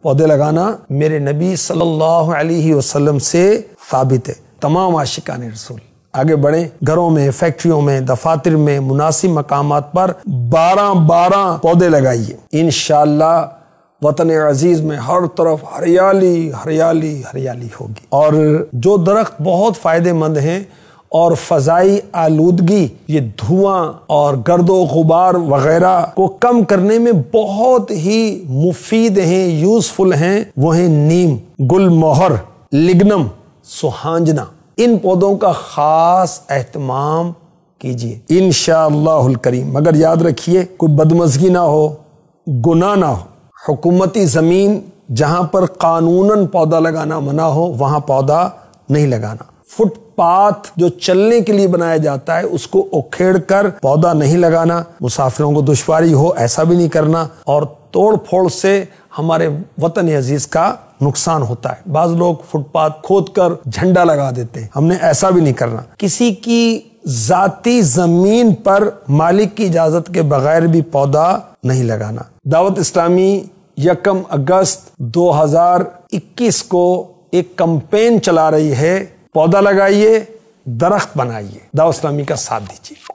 پودے لگانا میرے نبی صلی اللہ علیہ وسلم سے ثابت ہے۔ تمام عاشقان رسول آگے بڑھیں، گھروں میں، فیکٹریوں میں، دفاتر میں، مناسب مقامات پر 12 پودے لگائیے۔ انشاءاللہ وطن عزیز میں ہر طرف ہریالی ہریالی ہریالی ہوگی، اور جو درخت بہت فائدہ مند ہیں اور فضائی آلودگی، یہ دھواں اور گرد و غبار وغیرہ کو کم کرنے میں بہت ہی مفید ہیں، یوزفل ہیں، وہ ہیں نیم، گل مہر، لگنم، سہانجنا۔ ان پودوں کا خاص اہتمام کیجیے انشاءاللہ الکریم، مگر یاد رکھیے کوئی بدمزگی نہ ہو، گناہ نہ ہو۔ حکومتی زمین جہاں پر قانوناً پودا لگانا منع ہو وہاں پودا نہیں لگانا۔ فٹ پاتھ جو چلنے کے لیے بنایا جاتا ہے اس کو اکھیڑ کر پودا نہیں لگانا، مسافروں کو دشواری ہو ایسا بھی نہیں کرنا، اور توڑ پھوڑ سے ہمارے وطن عزیز کا نقصان ہوتا ہے۔ بعض لوگ فٹ پاتھ کھود کر جھنڈا لگا دیتے ہیں، ہم نے ایسا بھی نہیں کرنا۔ کسی کی ذاتی زمین پر مالک کی اجازت کے بغیر بھی پودا نہیں لگانا۔ دعوت اسلامی 1 اگست 2021 کو ایک کمپین چلا رہی ہے، پودا لگائیے، درخت بنائیے۔ دعوت اسلامی کا ساتھ دیجیے۔